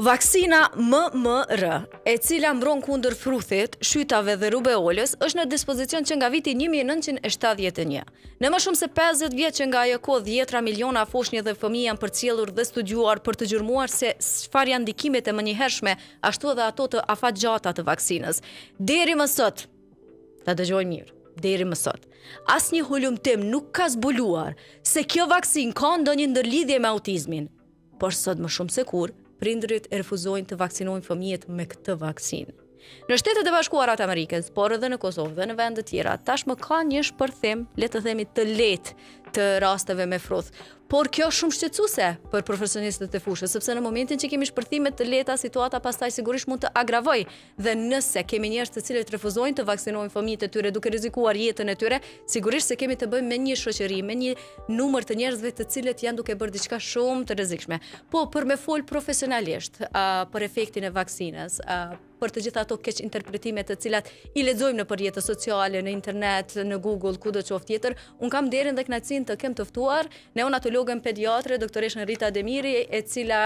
Vaksina MMR, e cila mbron kundër fruthit, shytave dhe rubeolës, është në dispozicion që nga viti 1971. Në më shumë se 50 vjet që nga ajo kohë 10 miliona foshnjë dhe fëmijë janë përcjellur dhe studiuar për të gjurmuar se çfarë janë ndikimet e mënjëhershme, ashtu edhe ato të afatgjata të vaksinës. Deri më sot, ta dëgjoj mirë. Deri më sot, asnjë hulumtim nuk ka zbuluar se kjo vaksinë ka ndonjë ndërlidhje me autizmin. Por sot më shumë se kur, prindërit e refuzojnë të vaksinojnë fëmijët me këtë vaksinë. Në Shtetet e Bashkuara të Amerikës, por edhe në Kosovë dhe në vende tjera, tashmë ka një shpërthim, le të themi të lehtë të rasteve me fruth. Por kjo është shumë shqetësuese për profesionistët e fushës, sepse në momentin që kemi shpërthime të lehta, situata pastaj sigurisht mund të agravojë. Dhe nëse kemi njerëz të cilët refuzojnë të vaksinojnë fëmijët e tyre duke rrezikuar jetën e tyre, sigurisht se kemi të bëjmë me një shoqëri, me një numër të njerëzve të cilët janë duke bërë diçka shumë të rrezikshme. Po për me fol profesionalisht për efektin e vaksinës, për të gjitha ato keq interpretime të cilat i lexojmë në rrjetet sociale, në internet, në Google, kudo qoftë tjetër, un kam nderin dhe kënaqësinë të kem të ftuar neonatologen pediatre doktoreshën Rita Demiri, e cila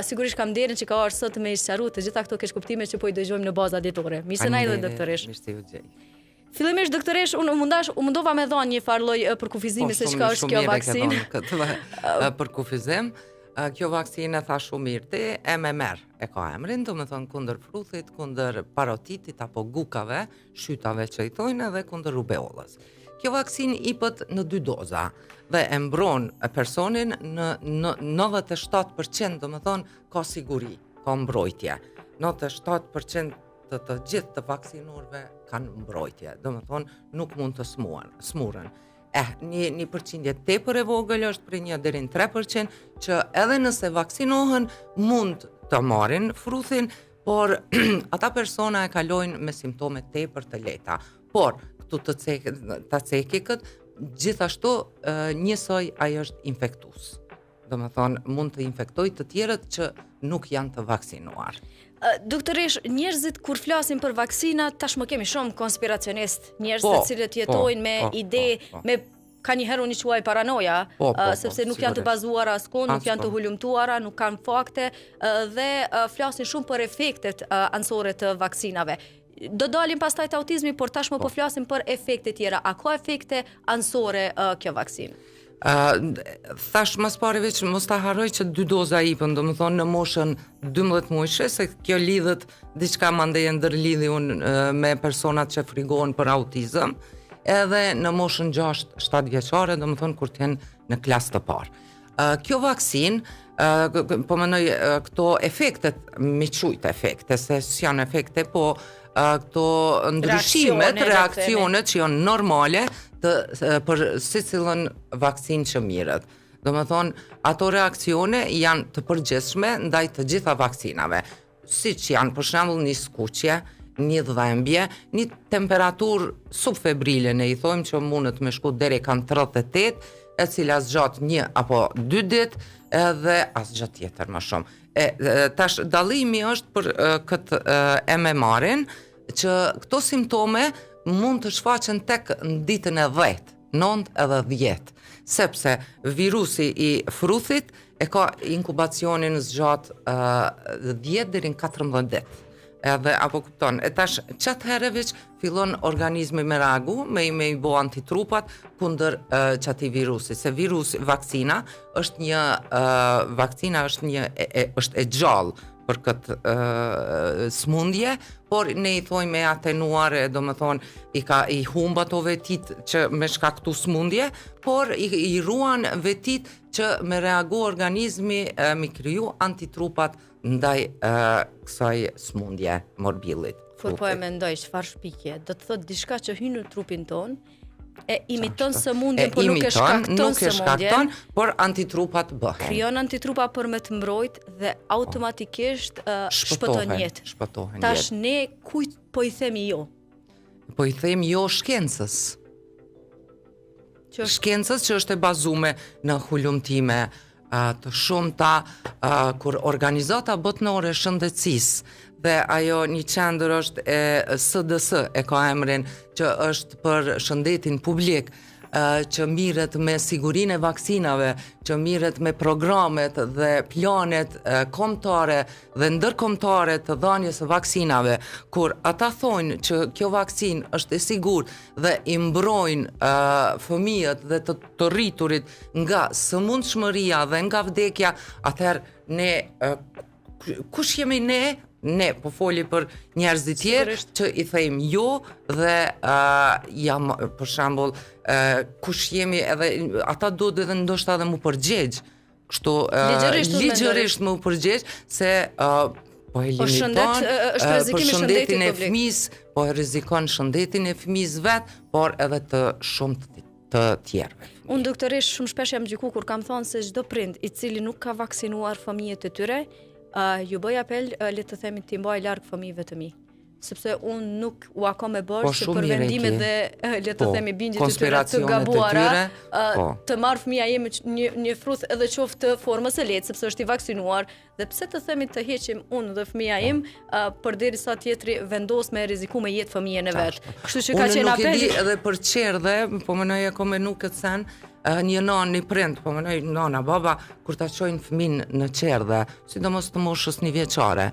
sigurisht kam nderin që ka ardhur sot me sqaruar të gjitha këto keq kuptime që po i dëgjojmë në baza ditore. Mirë se na erdhe doktoresh. Mirë se u gjej. Fillimisht doktoresh, u mundova me dhënë një farë lloj përkufizimi se çka është kjo vaksinë. Për kufizim, kjo vaksinë tha shumë mirë ti, MMR e ka emrin, do të thonë kundër fruthit, kundër parotitit apo gukave, shytave që i thojnë, edhe kundër rubeolës. Kjo vaksinë ipët në 2 doza dhe e mbron personin në 97%, do të thonë ka siguri, ka mbrojtje. 97% të gjithë të vaksinuarve kanë mbrojtje, do të thonë nuk mund të smuren. Një përqindje tepër e vogël është për 1 deri në 3% që edhe nëse vaksinohen mund të marrin fruthin, por ata persona e kalojnë me simptome tepër të lehta. Por këtu ta ceki këtë, gjithashtu njësoj ai është infektues. Do të thonë mund të infektojë të tjerët që nuk janë të vaksinuar. Doktoresh, njerëzit kur flasin për vaksina, tashmë kemi shumë konspiracionist, njerëz të cilët jetojnë me ide, me ka një herë unë i quaj paranoja, sepse nuk janë të bazuara askund, nuk janë të hulumtuara, nuk kanë fakte dhe flasin shumë për efektet anësore të vaksinave. Do dalim pastaj të autizmi, por tashmë po flasim për efekte tjera. A ka efekte anësore kjo vaksinë? Thash mas pari veç mos ta harroj që 2 doza ipën, do më thonë në moshën 12 muajshe, se kjo lidhet diçka mandej ndërlidhun me personat që frigohen për autizëm, edhe në moshën 6-7 vjeçare, do më thonë kur të jenë në klasë të parë. Kjo vaksinë, po mendoj këto efektet, mi qujt efekte, se s'janë efekte, po këto ndryshimet, reakcionet që janë normale për secilën vaksinë që mirët. Do më thonë, ato reakcione janë të përgjithshme ndaj të gjitha vaksinave, siç janë për shembull një skuqje, një dhëmbje, një temperaturë subfebrile, ne i thojmë që mundet me shku deri kan 38, e cila zgjat 1 apo 2 ditë, edhe asgjë tjetër më shumë. Tash dallimi është për këtë MMR-in, që këto simptome mund të shfaqen tek në ditën e 10, 9 edhe 10, sepse virusi i fruthit e ka inkubacionin zgjat 10 deri në 14 ditë. Edhe apo kupton, tash çat herë veç fillon organizmi me reagu, me i bo antitrupat kundër çati virusi, se vaksina është një është e gjallë për këtë smundje, por ne i thojmë e atenuar, do më thonë i humb ato vetit që me shkaktu smundje, por i ruan vetit që me reagu organizmi mi kriju antitrupat ndaj kësaj smundje morbillit. Kur po e mendoj çfarë shpikje, do të thotë diçka që hyn në trupin ton, e imiton sëmundjen, por nuk e shkakton, por antitrupat bëhen. Krijon antitrupa për me të mbrojt dhe automatikisht shpëton jetë. Tash ne kujt po i themi jo? Po i themi jo shkencës. Shkencës që është e bazuar në hulumtime të shumta, kur organizata botërore shëndetësisë dhe ajo një qendër është e SDS, e ka emrin që është për shëndetin publik, që mirret me sigurinë e vaksinave, që mirret me programet dhe planet kombëtare dhe ndërkombëtare të dhënies së vaksinave, kur ata thonë që kjo vaksinë është e sigurt dhe i mbrojnë fëmijët dhe të rriturit nga sëmundshmëria dhe nga vdekja, atëherë ne kush jemi ne? Ne po foli për njerëzit tjerë që i thejmë jo dhe jam për shembull kush jemi edhe ata duhet edhe ndoshta edhe mu përgjegj kështu ligjërisht mu përgjegj se po e limiton për shëndetin e fëmisë, po e rrezikon shëndetin e fëmisë vet, por edhe të shumë të tjerëve. Unë doktoresh shumë shpesh jam gjyku kur kam thonë se çdo prind i cili nuk ka vaksinuar fëmijët e tyre, ju bëj apel le të themi të mbaj larg fëmijëve të mi. Sepse unë nuk u kam me bërë që për vendimet dhe le të themi bindjet të tyre të gabuara të marrë fëmija jemi një fruth edhe qoftë të formës e lehtë, sepse është i vaksinuar, dhe pse të themi të heqim unë dhe fëmija im përderisa tjetri vendos me rreziku me jetë fëmijën e vet. Kështu që ka qenë apel. Unë nuk e di edhe për qerdhe, po mënoj e kom menu këtë sen, një nanë, një prind, po mënoj nana, baba, kur ta çojnë fëmin në qerdhe, sidomos të moshës 1 vjeçare.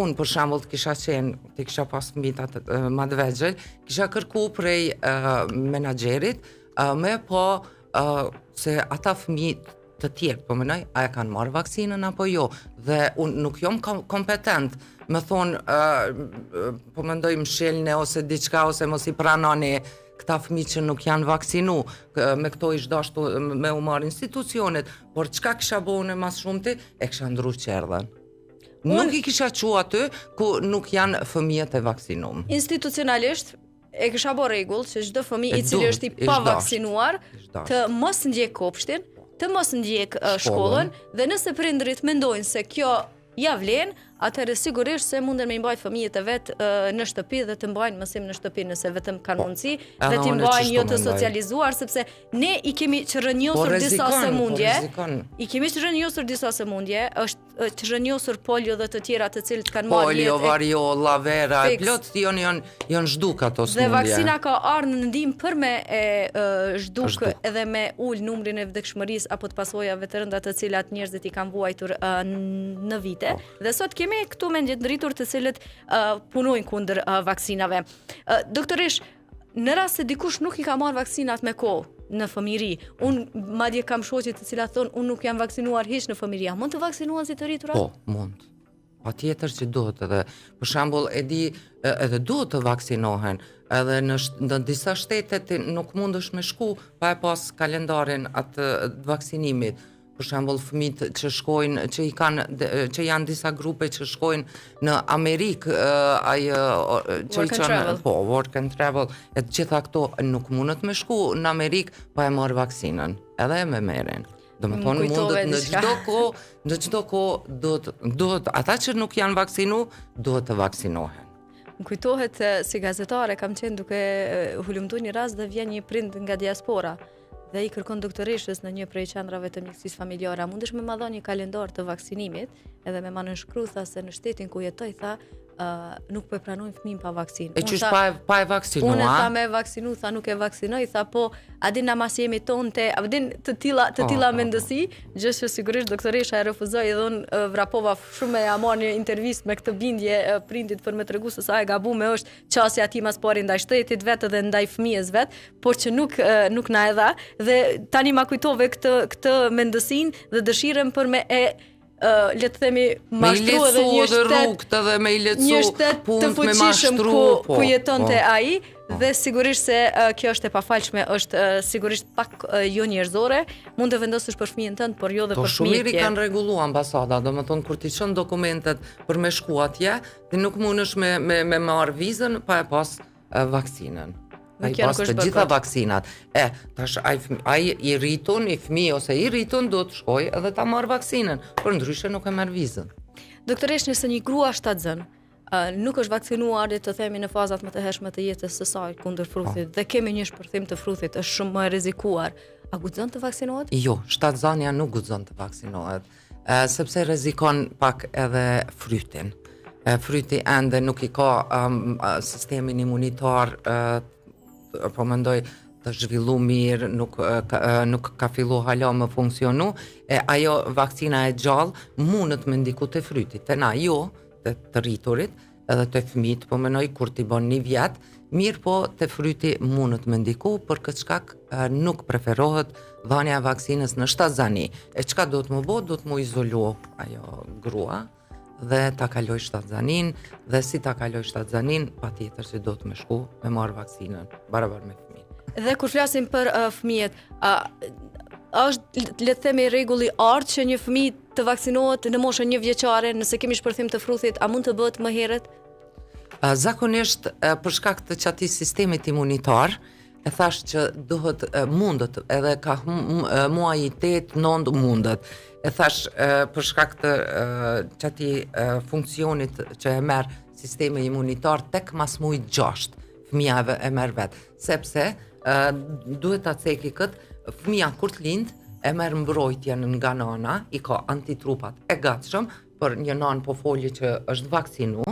Unë për shembull kisha pas fëmijët më të vegjël, kisha kërku prej menaxherit po se ata fëmijë të tjerë, po mënoj, a e kanë marrë vaksinën apo jo, dhe unë nuk jom kompetent me thonë, po mendoj mshelne ose diçka, ose mos i pranoni këta fëmijë që nuk janë vaksinu, me këto ish dashtu me u marrë institucionet, por çka kisha bëu mas shumti, e kisha ndru qerdhen. Nuk i kisha qu aty ku nuk janë fëmijët e vaksinum. Institucionalisht, e kisha bërë rregull që çdo fëmijë i cili është i pavaksinuar të mos ndjek kopshtin, të mos ndjek shkollën, dhe nëse prindrit mendojnë se kjo ja vlen, atëherë sigurisht se munden me i mbajt fëmijët e vet në shtëpi dhe të mbajnë mësim në shtëpi nëse vetëm kanë mundësi, dhe të mbajnë jo të socializuar, sepse ne i kemi çrënjosur disa sëmundje. I kemi çrënjosur disa sëmundje, është çrënjosur polio dhe të tjera të cilët kanë marrë polio, variolla, vera, plot janë zhduk ato sëmundje. Dhe vaksina ka ardhur në ndihmë për me zhduk edhe me ul numrin e vdekshmërisë apo të pasojave të rënda të cilat njerëzit i kanë vuajtur në vite. Dhe sot kemi këtu mendje të ndritur të cilët punojnë kundër vaksinave. Doktoresh, në rast se dikush nuk i ka marrë vaksinat me kohë në fëmijëri, unë madje kam shoqe të cilat thonë unë nuk jam vaksinuar hiç në fëmijëri, a mund të vaksinohen si të rriturat? Po, mund. Patjetër që duhet edhe. Për shembull, e di edhe duhet të vaksinohen. Edhe në disa shtete nuk mundesh me shku pa e pas kalendarin atë vaksinimit. Për shembull, fëmijët që shkojnë, që janë disa grupe që shkojnë në Amerikë, work and travel, e të gjitha këto nuk mundet me shku në Amerikë pa e marrë vaksinën, edhe e me merren. Domethënë mundet në çdo kohë duhet ata që nuk janë vaksinu duhet të vaksinohen. Më kujtohet si gazetare kam qenë duke hulumtuar një rast dhe vjen një prind nga diaspora dhe i kërkon doktoreshës në një prej qendrave të mjekësisë familjare, mundesh me ma dhënë një kalendar të vaksinimit, edhe me ma nënshkru tha se në shtetin ku jetoj tha nuk po e pranojnë fëmijën pa vaksinë. E qysh pa e vaksinu, unë tha me vaksinu, tha nuk e vaksinoj, tha po, a din na mas jemi tonte, a din të tilla mendësi, gjë që sigurisht doktoresha e refuzoi dhe unë vrapova shumë ja marr një intervistë me këtë bindje prindit për me tregu se sa e gabume është qasja e tij mas pari ndaj shtetit vet dhe ndaj fëmijës vet, por që nuk na e dha, dhe tani ma kujtove këtë mendësinë dhe dëshirën për me le të themi mashtru edhe një shtet të fuqishëm ku jetonte ai, dhe sigurisht se kjo është e pafalshme, është sigurisht pak jo njerëzore, mund të vendosësh për fëmijën tënd, por jo dhe për fëmijët tjerë. Po shumë kanë rregulluar ambasada, domethënë kur ti çon dokumentet për me shku atje, ti nuk mundesh me marr vizën pa e pas vaksinën. Ai pas të gjitha vaksinat. Tash ai i rritun, i fëmijë ose i rritun do të shkojë edhe ta marr vaksinën, por ndryshe nuk e merr vizën. Doktoresh, nëse një grua shtatzën nuk është vaksinuar, le të themi në fazat më të hershme të jetës së saj kundër fruthit dhe kemi një shpërthim të fruthit, është shumë më e rrezikuar, a guxon të vaksinohet? Jo, shtatzania nuk guxon të vaksinohet, sepse rrezikon pak edhe frytin. Fryti ende nuk i ka sistemin imunitar po mendoj të zhvillu mirë, nuk ka fillu hala më funksionu, ajo vakcina e gjallë mundet me ndiku të fryti, të na jo, të rriturit, edhe të fëmijët, po menoj kur t'i bon 1 vjet, mirë po të fryti mundet me ndiku, për këtë shkak nuk preferohet dhënia e vaksinës në shtatzani. E çka do të më bëj, do të më izolu ajo grua dhe ta kaloj shtatzanin, dhe si ta kaloj shtatzanin, patjetër se do të më shku me marr vaksinën barabar me fëmijën. Dhe kur flasim për fëmijët, është le të themi rregulli art që një fëmijë të vaksinohet në moshën 1 vjeçare, nëse kemi shpërthim të fruthit, a mund të bëhet më herët? Zakonisht për shkak të çatij sistemit imunitar, e thash që duhet mundet, edhe ka muaj 8-9 mundet. E thash për shkak të çatij funksionit që e merr sistemi imunitar tek mas muajit 6, fëmia e merr vet, sepse duhet ta ceki fëmia kur të lind e merr mbrojtjen nga nana, i ka antitrupat e gatshëm, për një nanë po folje që është vaksinu,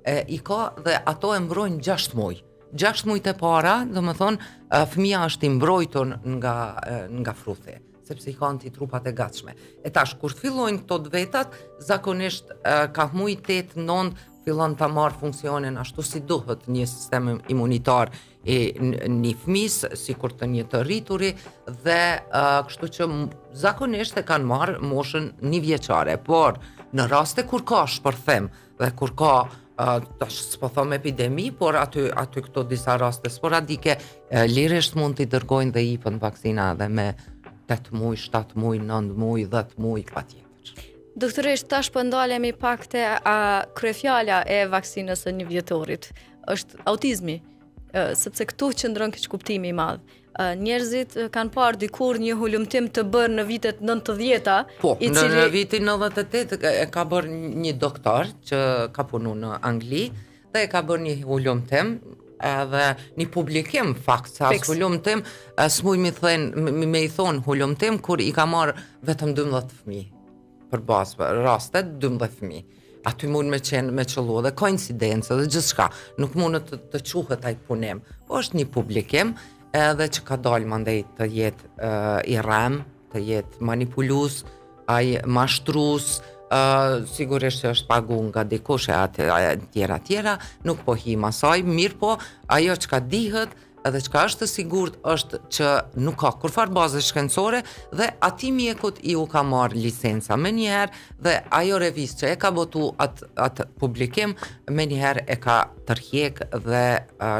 i ka dhe ato e mbrojnë 6 muaj. 6 muajt e para, do më thonë, fëmia është i mbrojtur nga fruthi, sepse i ka antitrupat e gatshme. E tash, kur fillojnë këto të vetat, zakonisht ka muaj 8-9 fillon ta marr funksionin ashtu si duhet një sistem imunitar i një fëmis, si kur të një të rrituri, dhe kështu që zakonisht e kanë marrë moshën 1 vjeçare, por në raste kur ka shpërthim dhe kur ka tash s'po them epidemi, por aty këto disa raste sporadike, lirisht mund t'i dërgojnë dhe jepën vaksina edhe me 8 muaj, 7 muaj, 9 muaj, 10 muaj, patjetër. Doktoresh, tash po ndalemi pak te kryefjala e vaksinës së 1 vjetorit. Është autizmi, sepse këtu qëndron keq kuptimi i madh. Njerëzit kanë parë dikur një hulumtim të bërë në vitet 90-ta. Po, në vitin 98 e ka bërë një doktor që ka punu në Angli, dhe e ka bërë një hulumtim, edhe një publikim fakt, se as hulumtim, s'muj me i thonë hulumtim, kur i ka marë vetëm 12 fëmijë, për bazë rastet 12 fëmijë. Aty mund me qenë me qëllu dhe koincidencë dhe gjithçka, nuk mund të quhet ai punim, po është një publikim, edhe që ka dalë mandej të jetë i rem, të jetë manipulus, ai mashtrus, sigurisht që është pagu nga dikush e tjera, nuk po him asaj, mirë po, ajo që ka dihet, edhe që ka është të sigurt është që nuk ka kurfar baze shkencore dhe ati mjekut i u ka marrë licenca me njëherë dhe ajo revist që e ka botu atë publikim me njëherë e ka tërhjek dhe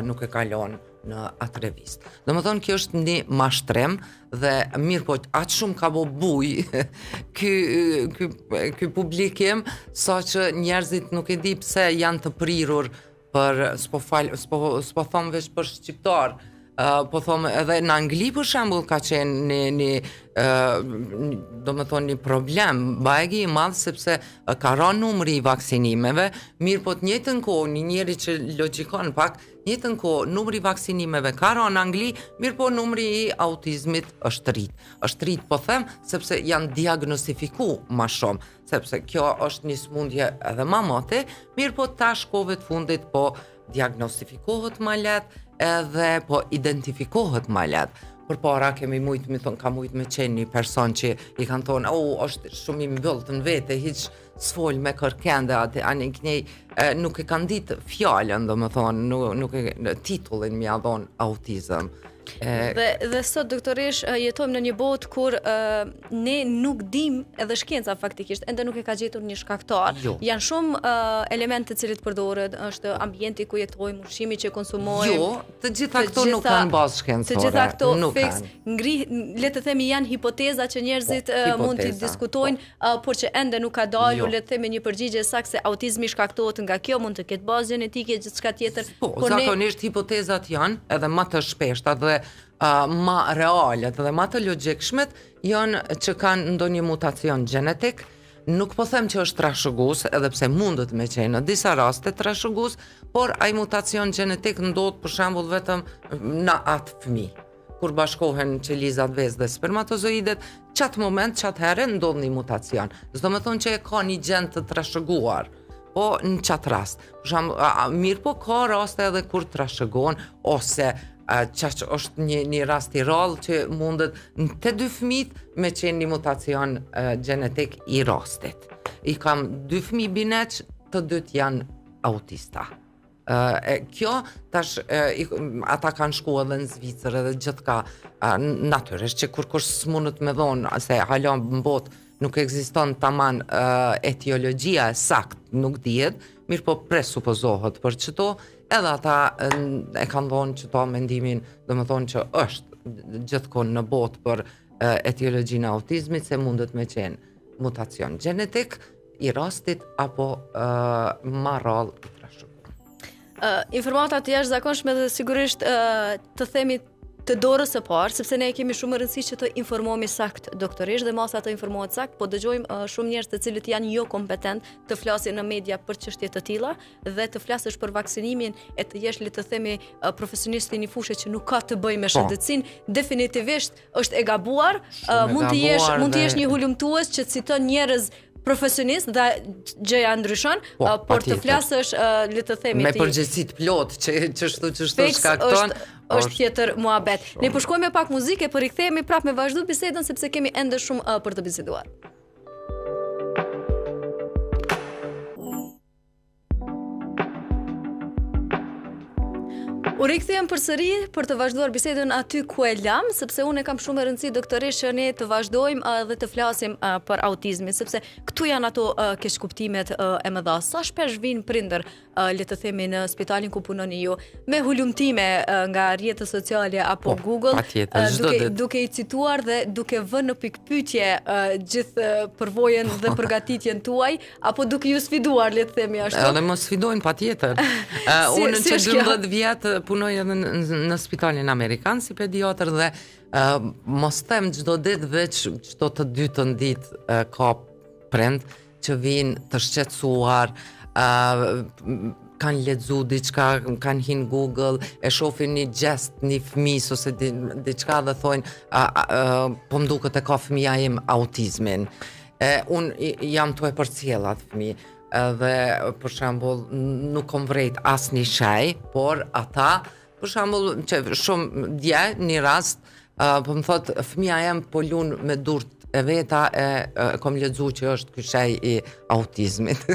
nuk e kalon në atë revist. Do më thonë, kjo është një mashtrim dhe mirë po atë shumë ka bo buj ky publikim, sa që njerëzit nuk e di pse janë të prirur për s'po thom veç për shqiptar, po thom edhe në Angli për shembull ka qenë do më thonë një problem bajgi i madh, sepse ka rënë numri i vaksinimeve, mirë po të njëjtën kohë një njeri që logjikon pak, njëjtën kohë numri i vaksinimeve ka rënë në Angli, mirë po numri i autizmit është rrit, po them, sepse janë diagnostifiku ma shumë, sepse kjo është një smundje edhe ma mote, mirë po tash kohëve të fundit po diagnostifikohet ma letë, edhe po identifikohet ma letë. Për para kemi ka mujtë me qenë një person që i kanë thonë, është shumë i mbëllët në vete, hiq s'fol me kërkende, nuk e kanë ditë fjallën, do më thonë, nuk e titullin mi adhon autizm. Dhe sot, doktoresh, jetojmë në një botë kur ne nuk dim, edhe shkenca faktikisht, ende nuk e ka gjetur një shkaktar. Janë shumë elemente të cilit përdoret, është ambienti ku jetojmë, ushqimi që konsumohem. Jo, të gjitha këto nuk kanë bazë shkencore. Të gjitha këto fix, le të themi janë hipoteza që njerëzit mund t'i diskutojnë, por që ende nuk ka dalë, le të themi një përgjigje saktë se autizmi shkaktohet nga kjo, mund të ketë bazë gjenetike, gjithçka tjetër. Po, zakonisht hipotezat janë edhe më të shpeshta dhe ma realet dhe ma të logjikshmet janë që kanë ndonjë mutacion gjenetik. Nuk po them që është trashëgues, edhe pse mundet me qenë në disa raste trashëgues, por ai mutacion gjenetik ndodh për shembull vetëm në atë fëmijë. Kur bashkohen qelizat vezë dhe spermatozoidet, çat moment, çat herë ndodh një mutacion. Do të thonë që e ka një gjen të trashëguar. Po në qatë rast. Mirë po ka raste edhe kur trashëgon ose Qaq është një rast i rrallë që mundet të dy fëmijët me qenë një mutacion gjenetik i rastit. I kam 2 fëmijë bineq, të dytë janë autista. Kjo tash ata kanë shku edhe në Zvicër edhe gjithka natyrisht që kur kush s'munët me dhonë se hala në botë nuk ekziston taman etiologjia e sakt, nuk dihet, mirë po presupozohet për çto, edhe ata e kanë dhonë çto mendimin, domethënë që është gjithkohë në botë për etiologjinë e autizmit se mundet me qenë mutacion gjenetik i rastit apo ma rrallë i trashëguar. Informata të jashtëzakonshme dhe sigurisht të themi të dorës së parë, sepse ne kemi shumë rëndësi që të informohemi sakt doktorisht dhe masa të informohet sakt, po dëgjojmë shumë njerëz të cilët janë jo kompetent të flasin në media për çështje të tilla dhe të flasësh për vaksinimin e të jesh le të themi profesionist i një fushë që nuk ka të bëjë me shëndetësinë, definitivisht është e gabuar, mund të jesh një hulumtues që citon njerëz profesionist dhe gjëja ndryshon, por të flasësh le të themi me përgjegjësi të plot që çështu shkakton është tjetër muhabet. Ne po shkojmë me pak muzikë, por rikthehemi prapë me vazhdu bisedën sepse kemi ende shumë për të biseduar. U rikthem përsëri për të vazhduar bisedën aty ku e lam, sepse unë kam shumë rëndësi doktorisht që ne të vazhdojmë dhe të flasim për autizmin, sepse këtu janë ato keqkuptimet e mëdha. Sa shpesh vinë prindër, le të themi në spitalin ku punoni ju, me hulumtime nga rrjetet sociale apo Google, duke i cituar dhe duke vënë në pikpyetje gjithë përvojën dhe përgatitjen tuaj, apo duke ju sfiduar, le të themi ashtu. Edhe më sfidojnë patjetër. Unë që 12 vjet punoj edhe në spitalin amerikan si pediatër dhe mos them çdo ditë veç çdo të dytën ditë ka prind që vinë të shqetësuar, kanë lexu diçka, kanë hin Google, e shohin një gest, një fëmijë ose diçka dhe thonë po më duket e ka fëmia im autizmin. Unë jam tu e përcjell atë fëmijë. Dhe për shembull nuk kom vrejt asnjë shej, por ata për shembull që shumë dje një rast po më thot fëmia jam po lun me durt e veta kom lexuar që është ky shej i autizmit.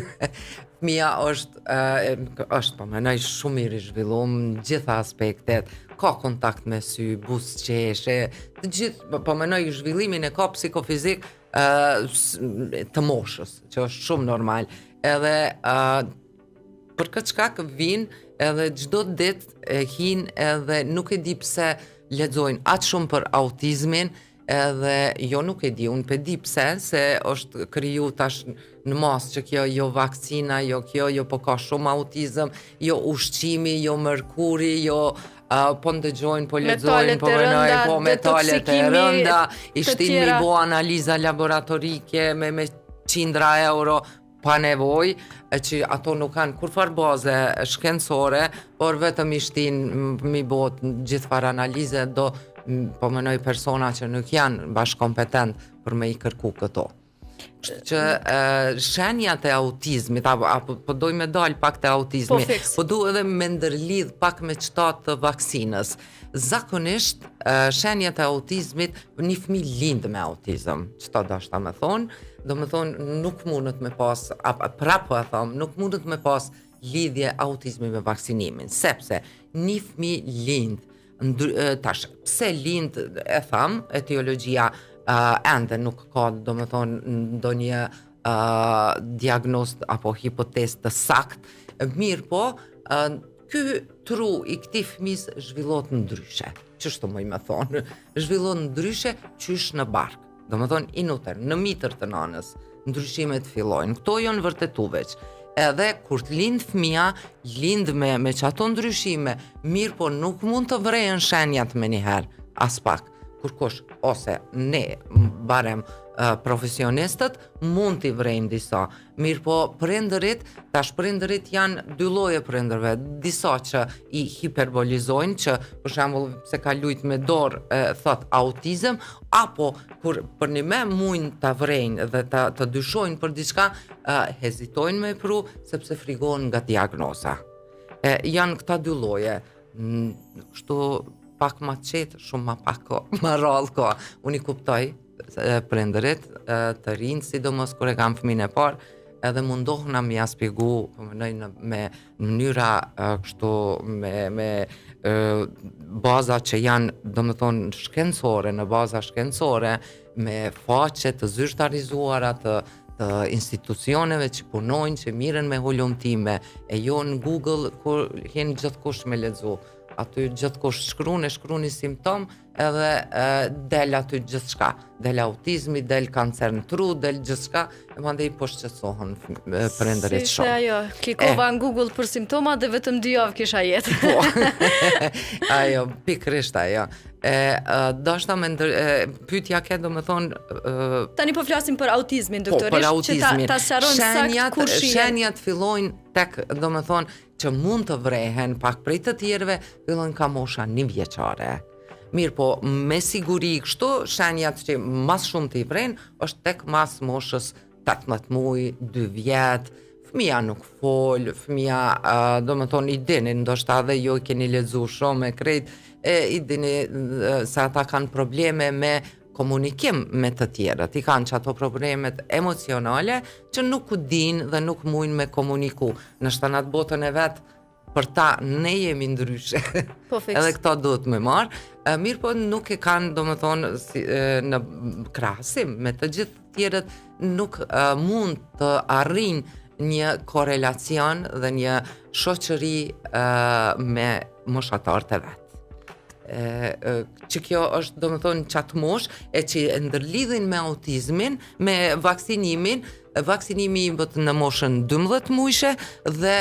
Fëmia është po mendoj shumë i rizhvilluar në gjitha aspektet, ka kontakt me sy, buzëqeshje, të gjithë po mendoj zhvillimin e ka psikofizik të moshës, që është shumë normal. Edhe për këtë shkak vinë edhe çdo ditë hin edhe nuk e di pse lexojnë aq shumë për autizmin, edhe jo nuk e di, unë pe di pse se është kriju tash në mas që kjo jo vakcina, jo kjo, jo po ka shumë autizëm, jo ushqimi, jo mërkuri, jo po ndëgjojnë, po lexojnë, po venojnë, po metalet e rënda, i shtin mi bo analiza laboratorike me qindra euro pa nevoj, që ato nuk kanë kurfar baze shkencore, por vetëm i shtin mi bot gjithfar analize do po menoj persona që nuk janë bashkompetent për me i kërku këto. Që shenjat e autizmit, apo po doj me dal pak të autizmi, po du edhe me ndërlidh pak me qëtat të vaksinës. Zakonisht, shenjat e autizmit, një fëmijë lind me autizëm, qëta dashta me thonë, do me thonë nuk mundet me pas, prapo e thomë, nuk mundet me pas lidhje autizmi me vaksinimin, sepse një fëmijë lind, tash, pse lind e tham, etiologjia ende nuk ka, do me thonë, do një diagnost apo hipotest të sakt, mirë po, ky tru i këtij fëmis zhvillot ndryshe, çështo më me thonë, zhvillot ndryshe qysh në bark, do me thonë inuter, në mitër të nanës, ndryshimet fillojnë, këto janë vërtetu veç. Edhe kur të lind fëmia, lind me çato ndryshime, mirë po nuk mund të vrejën shenjat me njëherë, as pak. Kurkosh, ose ne, barem profesionistët, mund t'i vrejnë disa. Mirë po prindërit, tash prindërit janë dy lloje prindërve, disa që i hiperbolizojnë, që për shembull se ka lujt me dorë thot autizëm, apo kur për një me mujnë t'a vrejnë dhe të dyshojnë për diçka, hezitojnë me pru, sepse frigohen nga diagnoza. Janë këta dy lloje. Kështu pak ma qetë, shumë ma pak ko, ma rallë ko. Unë I kuptoj prindërit të rinë, sidomos kur e kam fëmijën e parë, edhe mundohna mi ja spjegu, me mënyra kështu, me baza që janë, domethënë, shkencore, në baza shkencore, me faqe të zyrtarizuara të institucioneve që punojnë, që miren me hulumtime, e jo në Google kur hen gjithkush me lexu. Aty gjithkush shkruani simptom edhe del aty gjithçka. Del autizmi, del kancer në tru, del gjithçka, e mandej po shqetësohen prindërit shumë. Si ajo, klikova në Google për simptoma dhe vetëm 2 javë kisha jetë. Po. Ajo, pikrisht ajo. Dashta me pyetja ke domethënë tani po flasim për autizmin doktorisht, për autizmin. Që ta sqarojmë sakt kur shihen. Shenjat fillojnë tek domethënë që mund të vrehen pak prej të tjerëve, fillojnë ka mosha 1 vjeçare. Mirë po, me siguri kështu, shenjat që mas shumë të I vrejnë, është tek mas moshës 18 muaj, 2 vjet, fëmija nuk fol, fëmija, domethënë I dini, ndoshta edhe jo keni lexu shumë e krejt, I dini se ata kanë probleme me komunikim me të tjerët. I kanë që ato problemet emocionale që nuk u din dhe nuk mujnë me komuniku. Në shtanat botën e vetë, për ta ne jemi ndryshe. Po fiks. Edhe këto duhet me marë. Mirë po nuk e kanë, domethënë, në krahasim me të gjithë tjerët, nuk mund të arrijnë një korelacion dhe një shoqëri me moshatarët e vetë. Që kjo është domethënë qatë mosh e që e ndërlidhin me autizmin, me vaksinimin. Vaksinimi I bët në moshën 12 muajshe dhe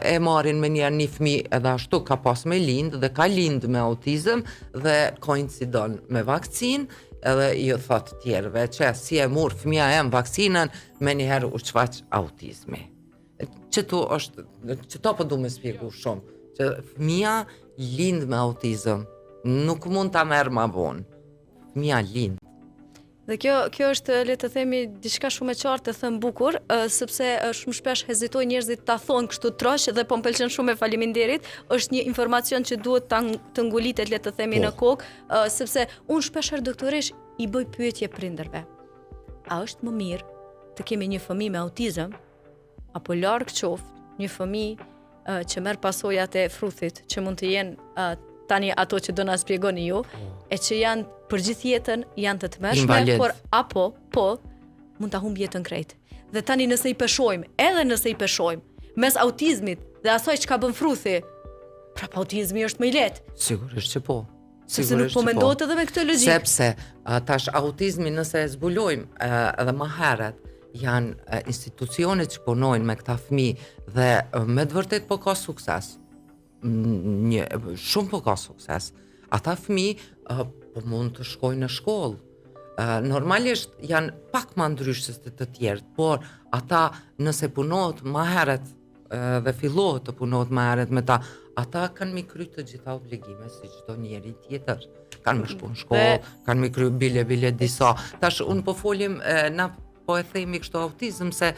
e marrin me një fëmijë edhe ashtu ka pas me lind dhe ka lind me autizëm dhe koincidon me vakcinë edhe I thot tjerëve që si e mur fëmija em vaksinën me njëherë u shfaq autizmi. Që to po du me spjegu shumë, që fëmija lind me autizëm, nuk mund ta merr ma vonë. Fëmija lind. Dhe kjo është, le të themi, diçka shumë e qartë, të thënë bukur, sepse shumë shpesh hezitojnë njerëzit ta thonë kështu trosh dhe po m'pëlqen shumë e faleminderit, është një informacion që duhet të ngulitet, le të themi, në kokë, sepse unë shpeshherë doktoresh I bëj pyetje prindërve. A është më mirë të kemi një fëmijë me autizëm apo larg qoftë një fëmijë që merr pasojat e fruthit, që mund të jenë tani ato që do na shpjegoni ju, e që janë për gjithë jetën janë të tmerrshme, por apo mund ta humb jetën krejt. Dhe tani nëse I peshojmë mes autizmit dhe asaj çka bën fruthi, prap autizmi është më I lehtë. Sigurisht që po. Sepse nuk po mendohet edhe me këtë logjikë. Sepse tash autizmi nëse e zbulojmë edhe më herët, janë institucionet që punojnë me këta fëmijë dhe me të vërtet po ka sukses. Shumë po ka sukses. Ata fëmijë po mund të shkojnë në shkollë. Normalisht janë pak më ndryshës të tjerët, por ata nëse punohet më herët dhe fillohet të punohet më herët me ta, ata kanë mi kry të gjitha obligime si çdo njeri tjetër. Kanë më shku në shkollë, kanë mi kry bile disa. Tash unë po folim, na po e themi kështu autizëm se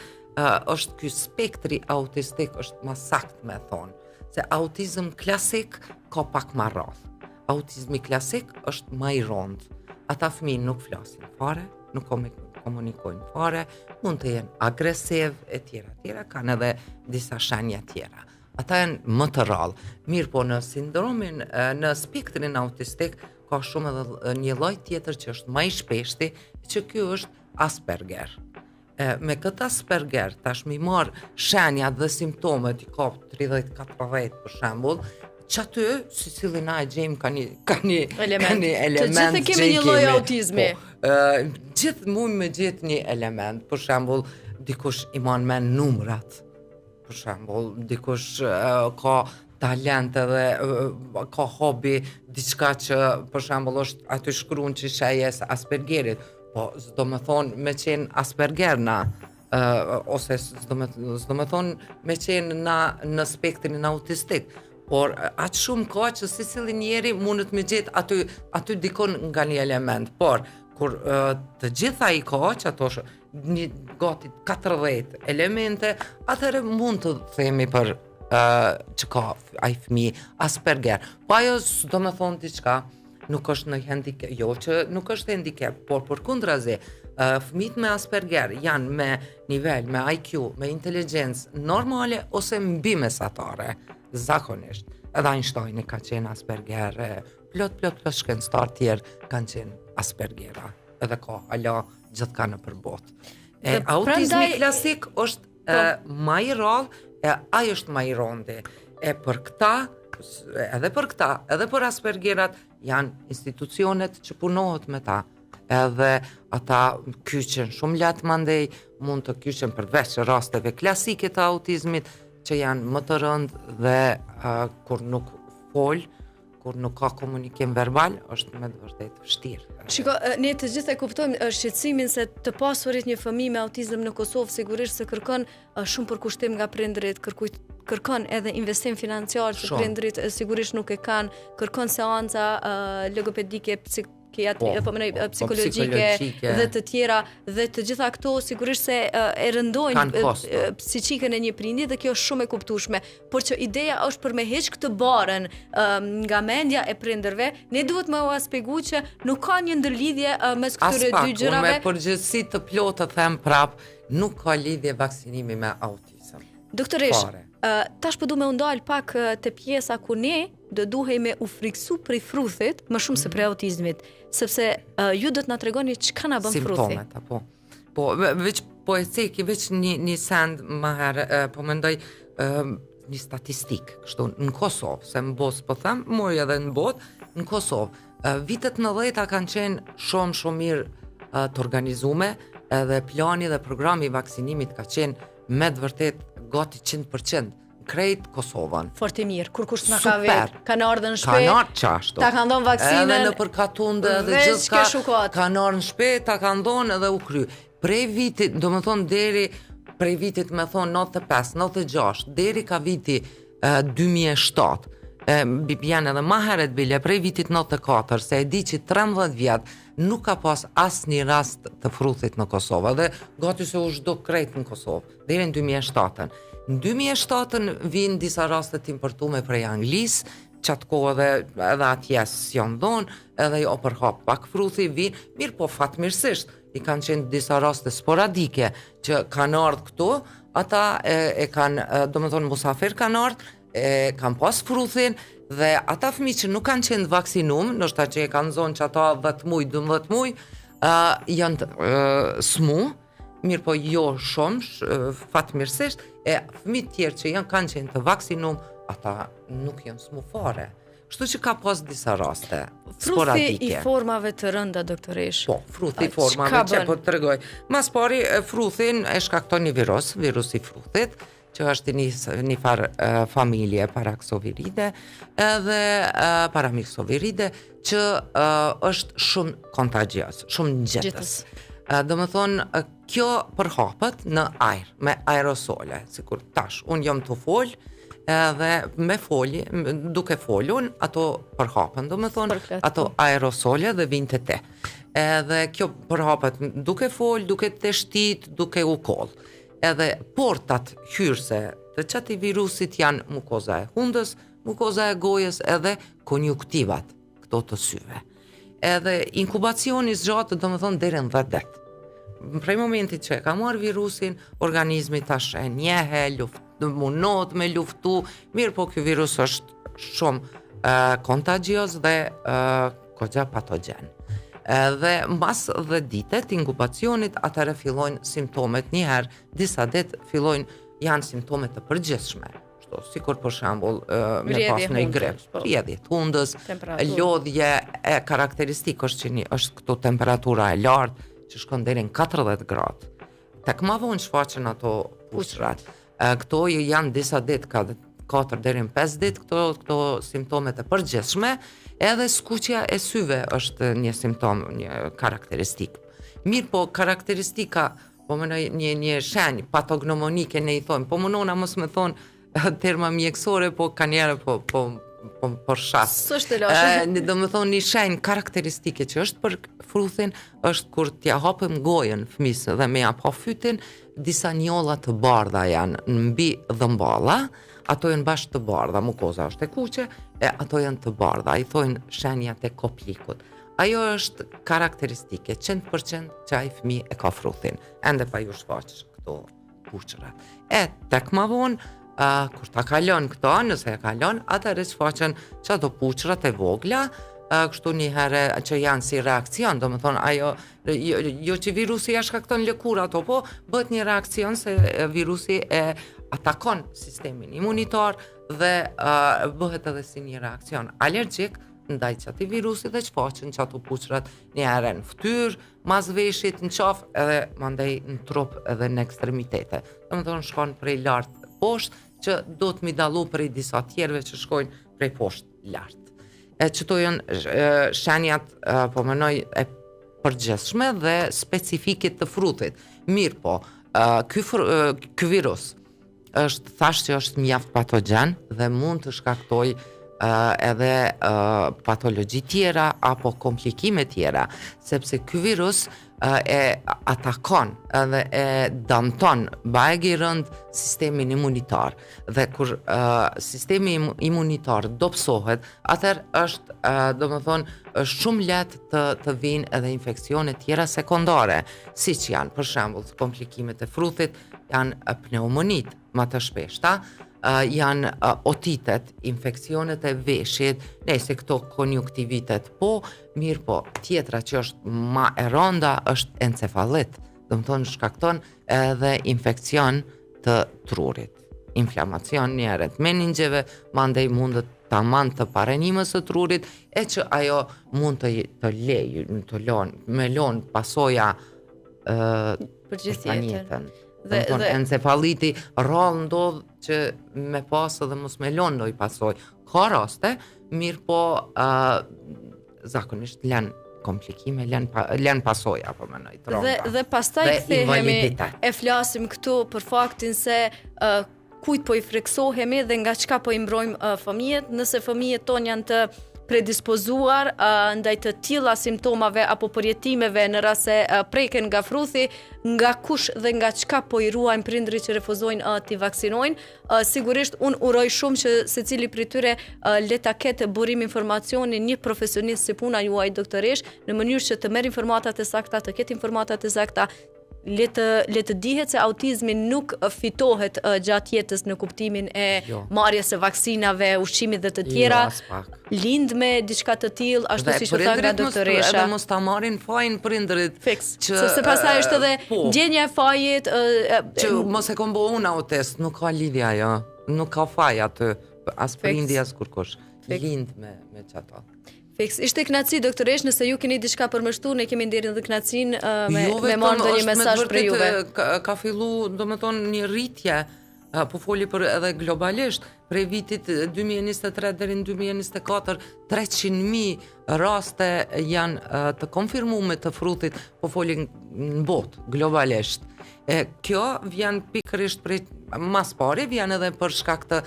është ky spektri autistik është më sakt me thonë. Se autizëm klasik ka pak më rrallë. Autizmi klasik është më I rondë. Ata fëmijë nuk flasin fare, nuk komunikojnë fare, mund të jenë agresiv e tjera, kanë edhe disa shenja tjera. Ata janë më të rrallë. Mirë po në sindromin, në spektrin autistik, ka shumë edhe një lloj tjetër që është më I shpeshti, që ky është Asperger. Me këtë Asperger, tash mi marr shenjat dhe simptomet I ka 30-40 për shembull, që aty, si cili na e gjejmë ka një element. Të gjithë kemi një lloj autizmi. Gjithë mund me gjithë një element. Për shembull, dikush I man me numrat. Për shembull, dikush ka talent edhe ka hobi, diçka që për shembull është aty shkruan që shejes Aspergerit. Po, s'do me thonë me qenë Asperger ose s'do me thonë me qenë në spektrin autistik. Por atë shumë ka që si cili njeri mundet me gjetë aty dikon nga një element. Por, kur të gjitha I ka që ato gati 40 elemente, atëherë mund të themi për që ka ai fëmijë Asperger. Po ajo do të thonë diçka, nuk është në handicap, jo që nuk është handicap, por përkundrazi, fëmijët me Asperger janë me nivel, me IQ, me inteligjencë normale ose mbi mesatare, zakonisht. Edhe Einstein ka qenë Asperger, plot shkencëtar tjerë kanë qenë Aspergera. Edhe ka ala gjithka në përbot. Autizmi klasik është ma i rrallë, ai është ma i rondi. Për këta, edhe për Aspergerat, janë institucionet që punohet me ta. Edhe ata kyqen shumë latë mandej, mund të kyqen përveç rasteve klasike të autizmit, që janë më të rëndë dhe kur nuk folë, kur nuk ka komunikim verbal, është me vërtet vështirë. Shiko, ne të gjithë e kuptojmë shqetësimin se të pasurit një fëmijë me autizëm në Kosovë sigurisht se kërkon shumë përkushtim nga prindërit, kërkon edhe investim financiar që prindërit sigurisht nuk e kanë, kërkon seanca logopedike, psikologjike dhe të tjera, dhe të gjitha këto sigurisht se e rëndojnë psiqikën e një prindi dhe kjo është shumë e kuptueshme, por që ideja është për me heq këtë barën nga mendja e prindërve, ne duhet me u shpjegoj që nuk ka një ndërlidhje mes këtyre dy gjërave. Me përgjithësi të plotë të them prap, nuk ka lidhje vaksinimi me autizëm. Doktoresh, tash po du me ndal pak te pjesa ku ne do duhej me u friksu prej fruthit më shumë se prej autizmit, sepse ju do të na tregoni çka na bën fruthi. Simptomet, apo. Po e ceki veç një send më herë, po mendoj një statistik, kështu në Kosovë, se në Bosë po them, moj edhe në botë, në Kosovë, vitet 90-a kanë qenë shumë mirë të organizume, edhe plani dhe programi i vaksinimit ka qenë me të vërtet gati 100%. Krejt Kosovën. Fort e mirë, kur kush na ka vetë, kanë ardhur në shtëpi. Kanë ardhur qashtu. Ta kanë dhënë vaksinën. Edhe në përkatunde dhe gjithçka. Kanë ardhur në shtëpi, ta kanë dhënë edhe u kry. Prej vitit, domethënë deri prej vitit me thon 95, 96, deri ka viti 2007. Janë edhe ma heret bile prej vitit 94, se e di që 13 vjet nuk ka pas asnjë rast të fruthit në Kosovë, dhe gati se u zhdo krejt në Kosovë, deri në 2007. Në 2007 vinë disa raste të importume prej Anglisë, qatë kohë edhe atjes janë dhonë, edhe jo përhap pak fruthi vinë, mirë po fatmirësisht, i kanë qenë disa raste sporadike që kanë ardhë këtu, ata e kanë, do më thonë musafir kanë ardhë, kanë pas fruthin, dhe ata fëmijë që nuk kanë qenë vaksinum, ndoshta që e kanë zonë që ata 10 muj, 12 muj, janë smu, mirë po jo shumë, fatmirësisht, fëmijët tjerë që kanë qenë të vaksinum, ata nuk janë smu fare. Kështu që ka pas disa raste sporadike. Fruthi i formave të rënda, doktoresh. Po, fruthi i formave që po të tregoj. Mas pari, fruthin e shkakton një virus i fruthit, që është një farë familje paraksoviride edhe paramiksoviride, që është shumë kontagjios, shumë nxehtës. Do më thonë, kjo përhapet në ajër, me aerosole, sikur tash, unë jam të folë, edhe me folje, duke folun, ato përhapen, do më thonë, ato aerosole dhe vinë të te. Edhe kjo përhapet duke folë, duke të shtit, duke u kollë. Edhe portat hyrëse të qati virusit janë mukoza e hundës, mukoza e gojës edhe konjuktivat, këto të syve. Edhe inkubacioni zgjatë, do më thonë, deri në 10 ditë. Prej momentit që e ka marrë virusin, organizmi tash e njehe, munot me luftu, mirë po kjo virus është shumë kontagjios dhe kogja patogen. Dhe mbas 10 ditet inkubacionit, atëre fillojnë simptomet njëherë, disa ditë fillojnë janë simptomet të përgjithshme. Sikur për shembull me pas në grip, rrjedhje hundës, lodhje e karakteristikë është këtu temperatura e lartë që shkon deri në 40 gradë. Tek më vonë shfaqen ato pushrat. Këto janë disa ditë, ka 4 deri në 5 ditë këto simptomet e përgjithshme, edhe skuqja e syve është një simptom, një karakteristikë. Mirë po, karakteristika, po më një shenjë patognomonike ne i thonë, po më nona mos me thonë terma mjekësore, po kanjere po për shas. S'është e lashë. Do më thonë një shenjë karakteristike që është për fruthin, është kur t'ja hapëm gojën fëmisë dhe me ja pa fytin, disa njolla të bardha janë në mbi dhëmballa, ato janë bashkë të bardha, mukoza është e kuqe, e ato janë të bardha, i thojnë shenjat e koplikut. Ajo është karakteristike, 100% që ai fëmijë e ka fruthin, ende pa ju shfaqësh këto kuqërat. E tek ma vonë, kur ta kalon këto, nëse e kalon, atëherë shfaqen çato puçrat e vogla, kështu një herë që janë si reakcion, do më thonë ajo, jo që virusi ja shkakton lëkura ato, po bëhet një reakcion se virusi e atakon sistemin imunitar dhe bëhet edhe si një reakcion alergjik ndaj çati virusi dhe shfaqen çato puçrat një herë në fytyrë, mas veshit, në qafë edhe mandej në trup edhe në ekstremitete. Do më thonë shkon prej lartë poshtë, që do të mi dallu prej disa tjerëve që shkojnë prej poshtë lartë. Qëto janë shenjat, po menoj, e përgjithshme dhe specifikit të frutit. Mirë po, ky virus është thash që është mjaft patogjen dhe mund të shkaktoj edhe patologji tjera apo komplikime tjera, sepse ky virus e atakon edhe e damton bajegi rënd sistemin imunitar dhe kur sistemi imunitar dobësohet, atëherë është do më thonë shumë letë të vinë edhe infekcione tjera sekondare, si që janë për shembull komplikimet e frutit, janë pneumonit më të shpeshta, janë otitet, infekcionet e veshit, nëse këto konjunktivitet, po, mirë po, tjetra që është ma e rënda është encefalit, do më thonë shkakton edhe infekcion të trurit, inflamacion njerët meningjeve, mandej mundet tamam të parenimës së trurit, e që ajo mund të lejë, me lonë pasoja për jetën. Dhe encefaliti rrallë ndodh që me pasë dhe mos me lonë ndoj pasoj. Ka raste, mirë po zakonisht lënë komplikime, lënë pasoja, po menoj, tronda. Dhe pastaj kthehemi e flasim këtu për faktin se kujt po i friksohemi dhe nga çka po i mbrojmë fëmijët, nëse fëmijët tonë janë të predispozuar ndaj të tilla simptomave apo përjetimeve në rast se preken nga fruthi, nga kush dhe nga çka po i ruajmë prindrit që refuzojnë t'i vaksinojnë. Sigurisht unë uroj shumë që secili prej tyre le ta ketë burim informacioni një profesionist si puna juaj doktoresh, në mënyrë që të merr informatat e sakta, të ketë informatat e sakta, le të dihet se autizmi nuk fitohet gjatë jetës në kuptimin e marrjes së vaksinave, ushqimit dhe të tjera. Lind me diçka të tillë, ashtu siç u tha nga doktoresha. Edhe mos ta marrin fajin prindrit. Sepse pastaj është edhe ndjenja e fajit që mos e kombo unë autist, nuk ka lidhje ajo. Nuk ka faj aty, as prindi as kurkush. Lind me çato. Fiks. Ishte kënaqësi doktoresh, nëse ju keni diçka përmështuar, ne kemi nderin dhe kënaqësinë me marrë ndonjë mesazh për juve. Ka filluar, domethënë, një rritje, po foli për edhe globalisht, prej vitit 2023 deri në 2024, 300.000 raste janë të konfirmuar të frutit, po foli në botë globalisht. Kjo vjen pikërisht prej mas pari, vjen edhe për shkak të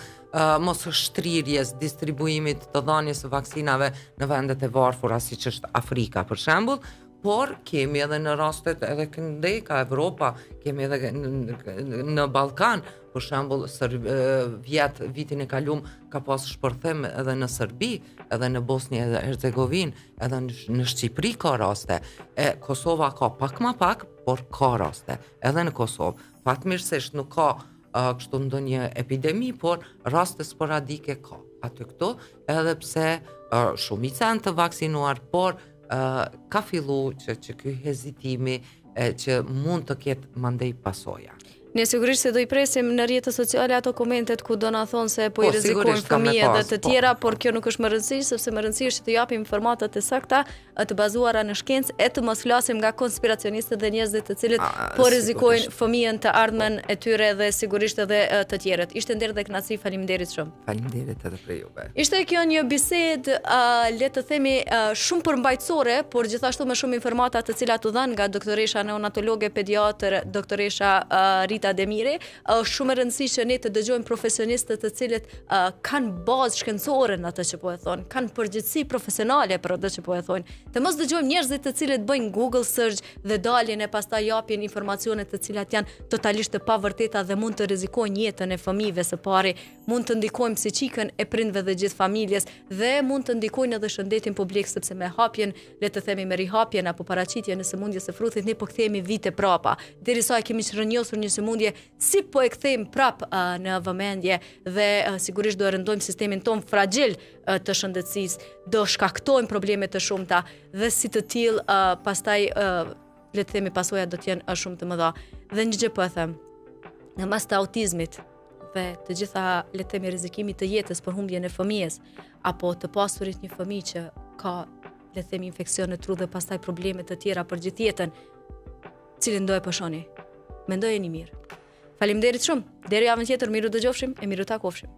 mos shtrirjes, distribuimit të dhënies së vaksinave në vendet e varfura siç është Afrika për shembull, por kemi edhe në rastet edhe këndej ka Evropa, kemi edhe në Ballkan, për shembull vitin e kaluar ka pas shpërthim edhe në Serbi, edhe në Bosnjë dhe Hercegovinë, edhe në Shqipëri ka raste. Kosova ka pak më pak, por ka raste. Edhe në Kosovë, fatmirësisht nuk ka kështu ndonjë epidemi, por raste sporadike ka. Aty këto, edhe pse shumica janë të vaksinuar, por ka fillu që ky hezitimi që mund të ketë mandej pasoja. Ne sigurisht se do i presim në rrjetet sociale ato komentet ku do na thonë se po i rrezikojnë fëmijët dhe të tjera, por kjo nuk është më rëndësishme, sepse më rëndësishme është të japim informatat e sakta, të bazuara në shkencë, e të mos flasim nga konspiracionistët dhe njerëzit të cilët po rrezikojnë fëmijën, të ardhmen e tyre dhe sigurisht edhe të tjerët. Ishte nder dhe kënaqësi, faleminderit shumë. Faleminderit edhe për juve. Ishte kjo një bisedë, le të themi, shumë përmbajtësore, por gjithashtu me shumë informata të cilat u dhanë nga doktoresha neonatologe pediatër, doktoresha Rita Rita Demiri, është shumë e rëndësishme që ne të dëgjojmë profesionistët të cilët kanë bazë shkencore në atë që po e thonë, kanë përgjegjësi profesionale për atë që po e thonë. Të mos dëgjojmë njerëzit të cilët bëjnë Google search dhe dalin e pastaj japin informacione të cilat janë totalisht të pavërteta dhe mund të rrezikojnë jetën e fëmijëve së pari, mund të ndikojnë psiqikën e prindve dhe gjithë familjes dhe mund të ndikojnë edhe shëndetin publik sepse me hapjen, le të themi me rihapjen apo paraqitjen e sëmundjes së fruthit ne po kthehemi vite prapa. Derisa e kemi rrënjosur një sëmundje, si po e kthejmë prap në vëmendje dhe sigurisht do e rëndojmë sistemin ton fragil të shëndetësisë, do shkaktojmë probleme të shumta dhe si të tillë pastaj le të themi pasojat do të jenë shumë të mëdha. Dhe një gjë po e them, në mas të autizmit dhe të gjitha le të themi rrezikimit të jetës për humbjen e fëmijës apo të pasurit një fëmijë që ka le të themi infeksion në tru dhe pastaj probleme të tjera për gjithë jetën, cilin do e pëshoni. Mendojeni mirë. Faleminderit shumë. Deri javën tjetër, miru dëgjofshim e miru takofshim.